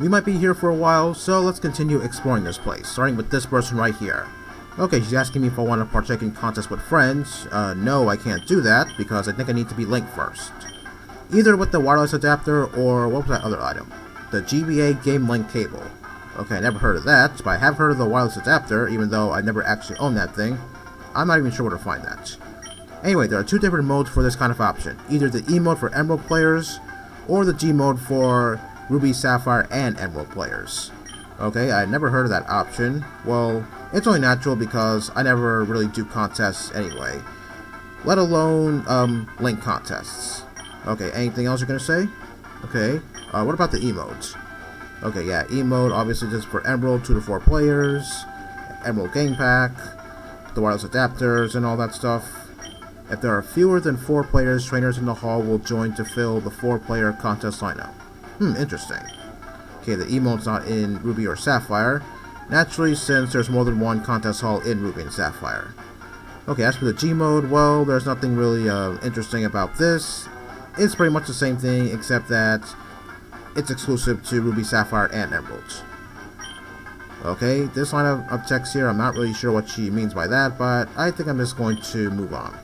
We might be here for a while, so let's continue exploring this place, starting with this person right here. Okay, she's asking me if I want to partake in contests with friends. No, I can't do that, because I think I need to be linked first. Either with the wireless adapter, or what was that other item? The GBA Game Link cable. Okay, I never heard of that, but I have heard of the wireless adapter, even though I never actually owned that thing. I'm not even sure where to find that. Anyway, there are two different modes for this kind of option. Either the E mode for Emerald players, or the G mode for Ruby, Sapphire, and Emerald players. Okay, I never heard of that option. Well, it's only natural because I never really do contests anyway. Let alone, link contests. Okay, anything else you're gonna say? Okay, what about the E modes? Okay, yeah, E mode obviously just for Emerald, 2 to 4 players, Emerald Game Pack, the wireless adapters, and all that stuff. If there are fewer than 4 players, trainers in the hall will join to fill the 4-player contest lineup. Interesting. Okay, the E mode's not in Ruby or Sapphire, naturally since there's more than one contest hall in Ruby and Sapphire. Okay, as for the G mode, well, there's nothing really interesting about this. It's pretty much the same thing, except that it's exclusive to Ruby, Sapphire, and Emerald. Okay, this line of text here, I'm not really sure what she means by that, but I think I'm just going to move on.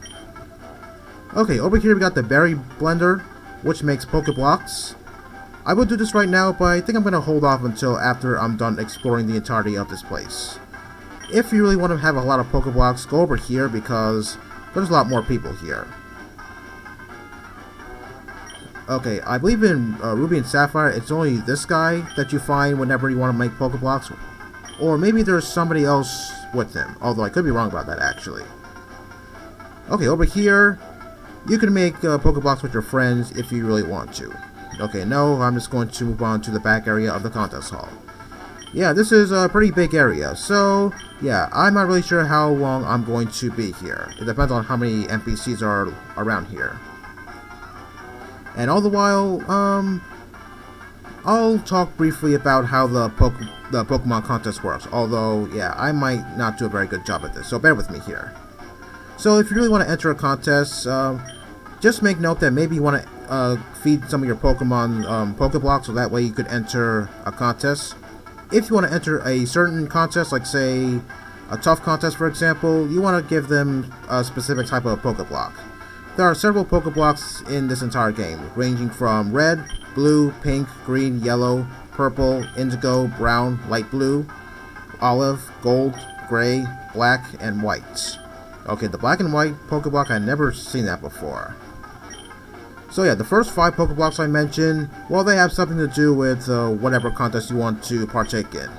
Okay, over here we got the Berry Blender, which makes Pokeblocks. I will do this right now, but I think I'm going to hold off until after I'm done exploring the entirety of this place. If you really want to have a lot of Pokeblocks, go over here because there's a lot more people here. Okay, I believe in Ruby and Sapphire, it's only this guy that you find whenever you want to make Pokeblocks. Or maybe there's somebody else with him, although I could be wrong about that actually. Okay, over here, you can make Pokeblocks with your friends if you really want to. Okay, no, I'm just going to move on to the back area of the contest hall. Yeah, this is a pretty big area, so yeah, I'm not really sure how long I'm going to be here. It depends on how many NPCs are around here. And all the while, I'll talk briefly about how the Pokemon Contest works, although, yeah, I might not do a very good job at this, so bear with me here. So if you really want to enter a contest, just make note that maybe you want to feed some of your Pokemon Pokeblocks, so that way you could enter a contest. If you want to enter a certain contest, like say, a tough contest for example, you want to give them a specific type of Pokeblock. There are several Pokeblocks in this entire game, ranging from red, blue, pink, green, yellow, purple, indigo, brown, light blue, olive, gold, gray, black, and white. Okay, the black and white Pokeblock, I've never seen that before. So yeah, the first 5 Pokeblocks I mentioned, well, they have something to do with whatever contest you want to partake in.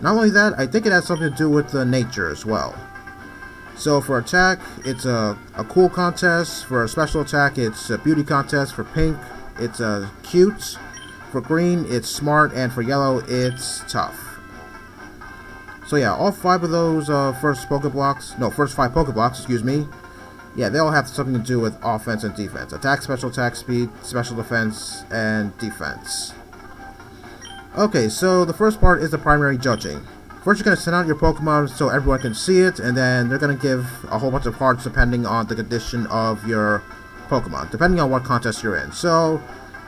Not only that, I think it has something to do with nature as well. So for attack, it's a cool contest. For a special attack, it's a beauty contest. For pink, it's cute. For green, it's smart. And for yellow, it's tough. So yeah, all 5 of those first 5 Pokeblocks, excuse me. Yeah, they all have something to do with offense and defense. Attack, special attack, speed, special defense, and defense. Okay, so the first part is the primary judging. First, you're going to send out your Pokemon so everyone can see it, and then they're going to give a whole bunch of hearts depending on the condition of your Pokemon, depending on what contest you're in. So,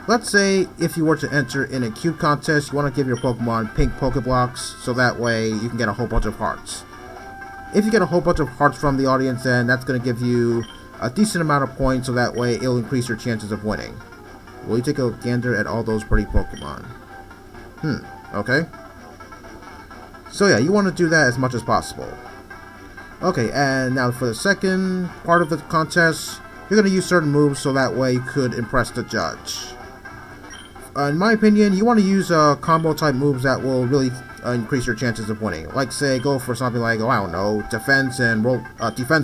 let's say if you were to enter in a cute contest, you want to give your Pokemon pink Pokeblocks, so that way you can get a whole bunch of hearts. If you get a whole bunch of hearts from the audience, then that's going to give you a decent amount of points, so that way it'll increase your chances of winning. Will you take a gander at all those pretty Pokemon? Okay. So yeah, you want to do that as much as possible. Okay, and now for the second part of the contest, you're going to use certain moves so that way you could impress the judge. In my opinion, you want to use combo type moves that will really increase your chances of winning. Like say, go for something like, I don't know, defense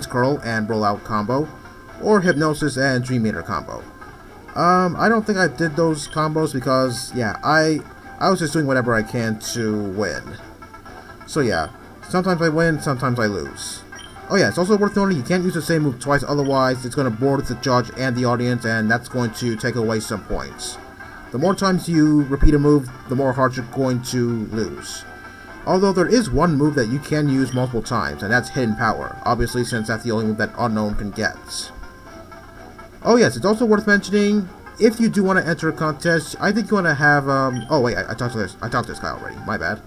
curl and roll out combo, or hypnosis and dream meter combo. I don't think I did those combos because, yeah, I was just doing whatever I can to win. So yeah, sometimes I win, sometimes I lose. Oh yeah, it's also worth noting you can't use the same move twice, otherwise it's going to bore the judge and the audience, and that's going to take away some points. The more times you repeat a move, the more hearts you're going to lose. Although there is one move that you can use multiple times, and that's Hidden Power, obviously since that's the only move that Unknown can get. Oh yes, it's also worth mentioning, if you do want to enter a contest, I think you want to have, oh wait, I talked to this guy already, my bad.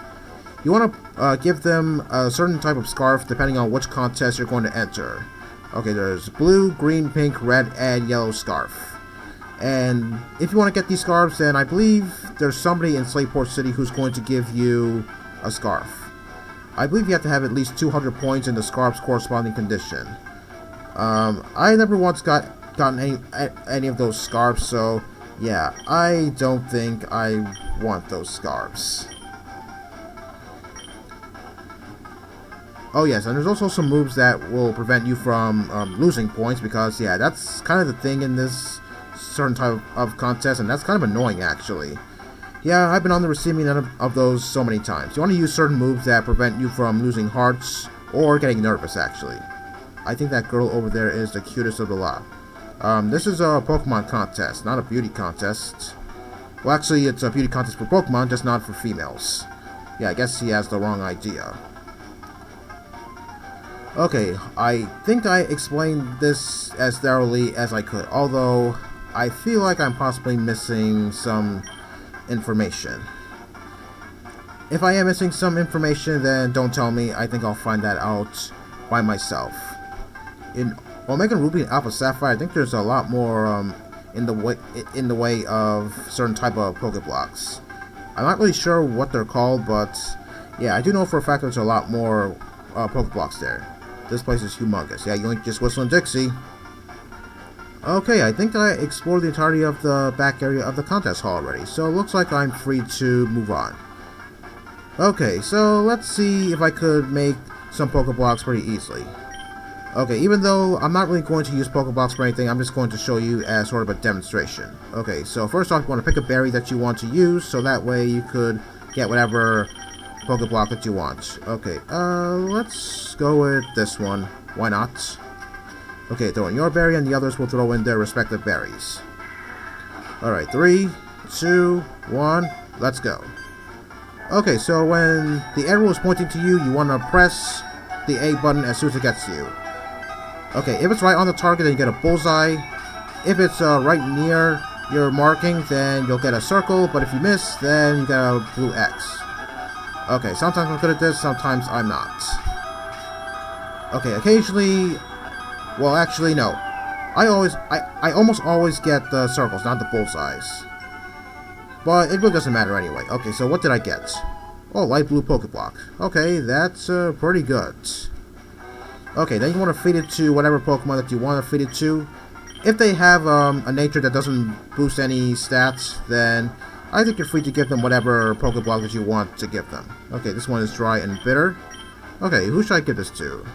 You want to give them a certain type of scarf depending on which contest you're going to enter. Okay, there's blue, green, pink, red, and yellow scarf. And if you want to get these scarves, then I believe there's somebody in Slateport City who's going to give you a scarf. I believe you have to have at least 200 points in the scarf's corresponding condition. I never once gotten any of those scarves, so yeah, I don't think I want those scarves. Oh yes, and there's also some moves that will prevent you from losing points, because yeah, that's kind of the thing in this certain type of contest, and that's kind of annoying actually. Yeah, I've been on the receiving end of those so many times. You want to use certain moves that prevent you from losing hearts or getting nervous actually. I think that girl over there is the cutest of the lot. This is a Pokemon contest, not a beauty contest. Well, actually, it's a beauty contest for Pokemon, just not for females. Yeah, I guess he has the wrong idea. Okay, I think I explained this as thoroughly as I could, although I feel like I'm possibly missing some information. If I am missing some information, then don't tell me. I think I'll find that out by myself. In Omega Ruby and Alpha Sapphire, I think there's a lot more in the way of certain type of Pokeblocks. I'm not really sure what they're called, but yeah, I do know for a fact there's a lot more Pokeblocks there. This place is humongous. Yeah, you ain't just whistling Dixie. Okay, I think that I explored the entirety of the back area of the contest hall already, so it looks like I'm free to move on. Okay, so let's see if I could make some Pokeblocks pretty easily. Okay, even though I'm not really going to use Pokeblocks for anything, I'm just going to show you as sort of a demonstration. Okay, so first off, you want to pick a berry that you want to use, so that way you could get whatever Pokeblock that you want. Okay, let's go with this one. Why not? Okay, throw in your berry, and the others will throw in their respective berries. Alright, 3, 2, 1, let's go. Okay, so when the arrow is pointing to you, you want to press the A button as soon as it gets to you. Okay, if it's right on the target, then you get a bullseye. If it's right near your marking, then you'll get a circle, but if you miss, then you get a blue X. Okay, sometimes I'm good at this, sometimes I'm not. Okay, occasionally... Well, actually, no. I almost always get the circles, not the bullseyes. But it really doesn't matter anyway. Okay, so what did I get? Oh, light blue Pokeblock. Okay, that's pretty good. Okay, then you want to feed it to whatever Pokemon that you want to feed it to. If they have a nature that doesn't boost any stats, then I think you're free to give them whatever Pokeblock that you want to give them. Okay, this one is dry and bitter. Okay, who should I give this to?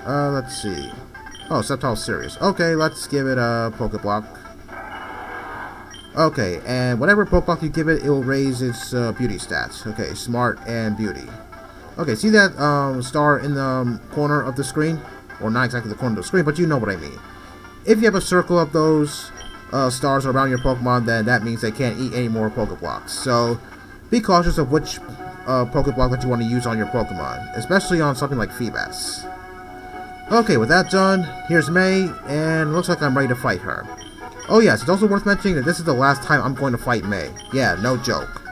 Let's see. Oh, Sceptile Sirius. Okay, let's give it a Pokeblock. Okay, and whatever Pokeblock you give it, it will raise its beauty stats. Okay, Smart and Beauty. Okay, see that star in the corner of the screen? Or not exactly the corner of the screen, but you know what I mean. If you have a circle of those stars around your Pokemon, then that means they can't eat any more Pokeblocks. So, be cautious of which Pokeblock that you want to use on your Pokemon, especially on something like Feebas. Okay, with that done, here's Mei, and looks like I'm ready to fight her. Oh yes, it's also worth mentioning that this is the last time I'm going to fight Mei. Yeah, no joke.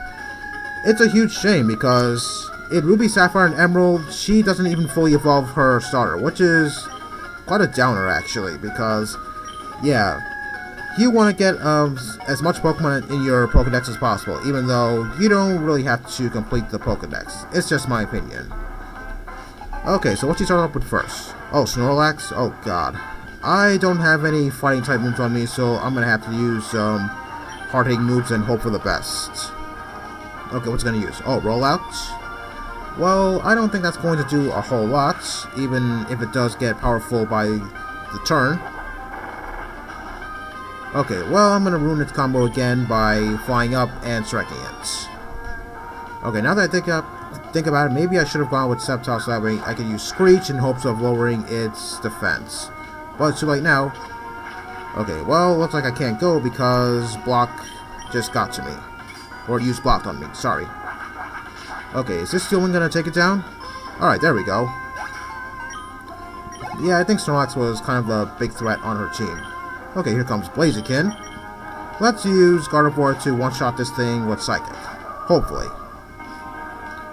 It's a huge shame because in Ruby, Sapphire, and Emerald, she doesn't even fully evolve her starter, which is quite a downer actually, because, yeah, you want to get as much Pokemon in your Pokedex as possible, even though you don't really have to complete the Pokedex. It's just my opinion. Okay, so what's she start off with first? Oh, Snorlax? Oh god. I don't have any fighting type moves on me, so I'm gonna have to use hard-hitting moves and hope for the best. Okay, what's it gonna use? Oh, Rollout? Well, I don't think that's going to do a whole lot, even if it does get powerful by the turn. Okay, well, I'm gonna ruin its combo again by flying up and striking it. Okay, now that I think about it, maybe I should have gone with Sceptile so that way I could use Screech in hopes of lowering its defense. But it's too late now. Okay, well, looks like I can't go because Block just got to me. Or used Blocked on me, sorry. Okay, is this Fueling gonna take it down? Alright, there we go. Yeah, I think Snorlax was kind of a big threat on her team. Okay, here comes Blaziken. Let's use Gardevoir to one-shot this thing with Psychic. Hopefully.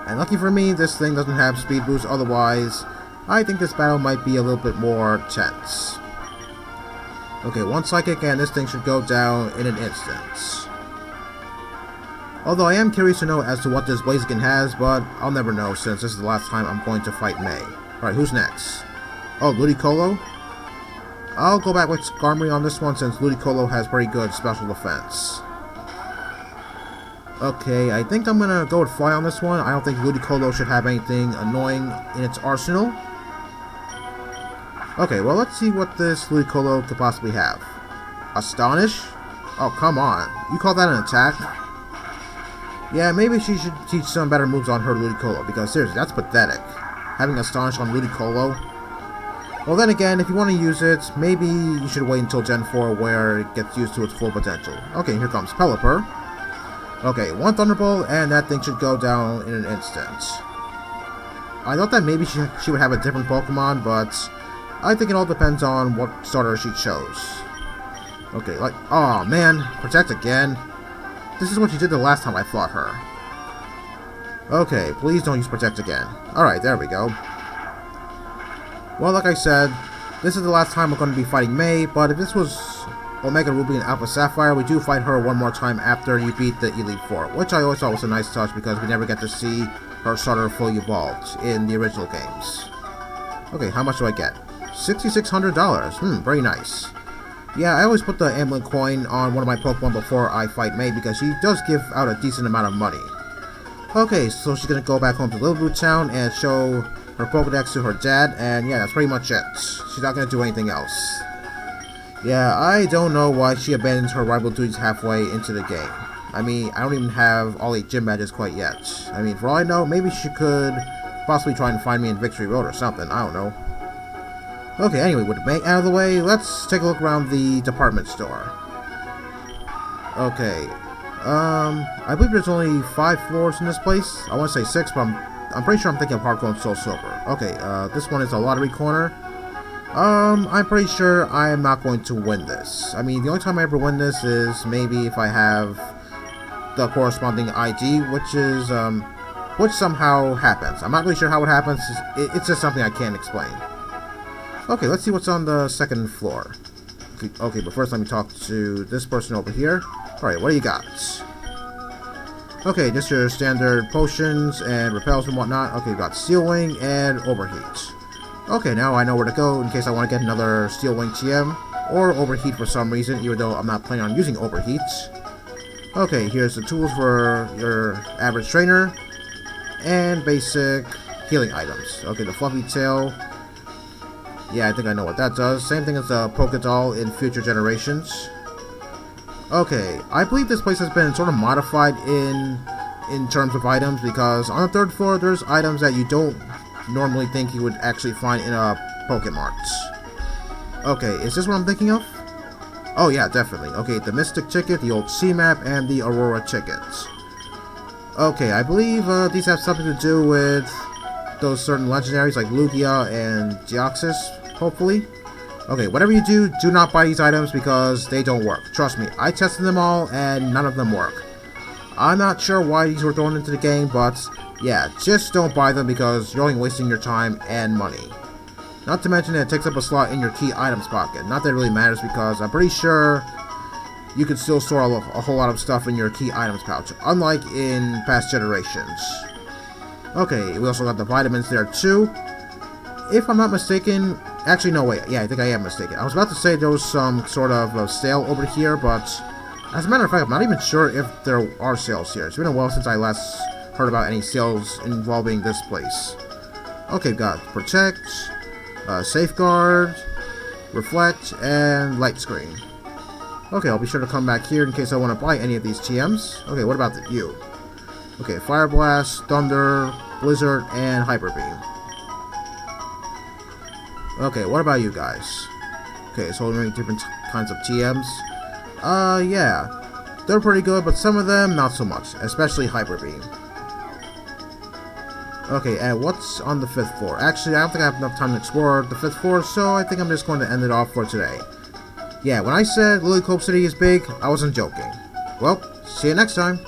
And lucky for me, this thing doesn't have Speed Boost, otherwise, I think this battle might be a little bit more tense. Okay, one Psychic and this thing should go down in an instant. Although I am curious to know as to what this Blaziken has, but I'll never know since this is the last time I'm going to fight Mei. Alright, who's next? Oh, Ludicolo? I'll go back with Skarmory on this one since Ludicolo has pretty good special defense. Okay, I think I'm gonna go with Fly on this one. I don't think Ludicolo should have anything annoying in its arsenal. Okay, well let's see what this Ludicolo could possibly have. Astonish? Oh, come on. You call that an attack? Yeah, maybe she should teach some better moves on her Ludicolo, because seriously, that's pathetic. Having Astonish on Ludicolo. Well then again, if you want to use it, maybe you should wait until Gen 4 where it gets used to its full potential. Okay, here comes Pelipper. Okay, one Thunderbolt, and that thing should go down in an instant. I thought that maybe she would have a different Pokemon, but I think it all depends on what starter she chose. Okay, like, oh man, Protect again. This is what she did the last time I fought her. Okay, please don't use Protect again. Alright, there we go. Well, like I said, this is the last time we're going to be fighting Mei, but if this was Omega Ruby and Alpha Sapphire, we do fight her one more time after you beat the Elite Four, which I always thought was a nice touch because we never get to see her starter fully evolved in the original games. Okay, how much do I get? $6,600. Very nice. Yeah, I always put the Ambling coin on one of my Pokemon before I fight Mei because she does give out a decent amount of money. Okay, so she's gonna go back home to Little Town and show her Pokedex to her dad, and yeah, that's pretty much it. She's not gonna do anything else. Yeah, I don't know why she abandons her rival duties halfway into the game. I mean, I don't even have all 8 gym badges quite yet. I mean, for all I know, maybe she could possibly try and find me in Victory Road or something, I don't know. Okay, anyway, with the bank out of the way, let's take a look around the department store. Okay, I believe there's only 5 floors in this place. I want to say 6, but I'm pretty sure I'm thinking of Hardcore and Soul Silver. Okay, this one is a lottery corner. I'm pretty sure I am not going to win this. I mean, the only time I ever win this is maybe if I have the corresponding ID, which somehow happens. I'm not really sure how it happens. It's just something I can't explain. Okay, let's see what's on the second floor. Okay, but first let me talk to this person over here. Alright, what do you got? Okay, just your standard potions and repels and whatnot. Okay, we got Steel Wing and Overheat. Okay, now I know where to go in case I want to get another Steel Wing TM or Overheat for some reason, even though I'm not planning on using Overheat. Okay, here's the tools for your average trainer and basic healing items. Okay, the Fluffy Tail. Yeah, I think I know what that does. Same thing as the Pokédoll in future generations. Okay, I believe this place has been sort of modified in terms of items because on the 3rd floor there's items that you don't normally think you would actually find in a Pokemart. Okay, is this what I'm thinking of? Oh yeah, definitely. Okay, the Mystic Ticket, the old C-Map, and the Aurora Ticket. Okay, I believe these have something to do with those certain legendaries like Lugia and Deoxys, hopefully. Okay, whatever you do, do not buy these items because they don't work. Trust me, I tested them all and none of them work. I'm not sure why these were thrown into the game, but yeah, just don't buy them because you're only wasting your time and money. Not to mention that it takes up a slot in your key items pocket. Not that it really matters because I'm pretty sure you can still store a whole lot of stuff in your key items pouch, unlike in past generations. Okay, we also got the vitamins there too. If I'm not mistaken, actually no wait, yeah I think I am mistaken. I was about to say there was some sort of sale over here, but as a matter of fact I'm not even sure if there are sales here. It's been a while since I last heard about any sales involving this place. Okay, we've got Protect, Safeguard, Reflect, and Light Screen. Okay, I'll be sure to come back here in case I want to buy any of these TMs. Okay, what about you? Okay, Fire Blast, Thunder, Blizzard, and Hyper Beam. Okay, what about you guys? Okay, so many different kinds of TMs. Yeah. They're pretty good, but some of them not so much, especially Hyper Beam. Okay, and what's on the 5th floor? Actually, I don't think I have enough time to explore the 5th floor, so I think I'm just going to end it off for today. Yeah, when I said Lilycove City is big, I wasn't joking. Well, see you next time.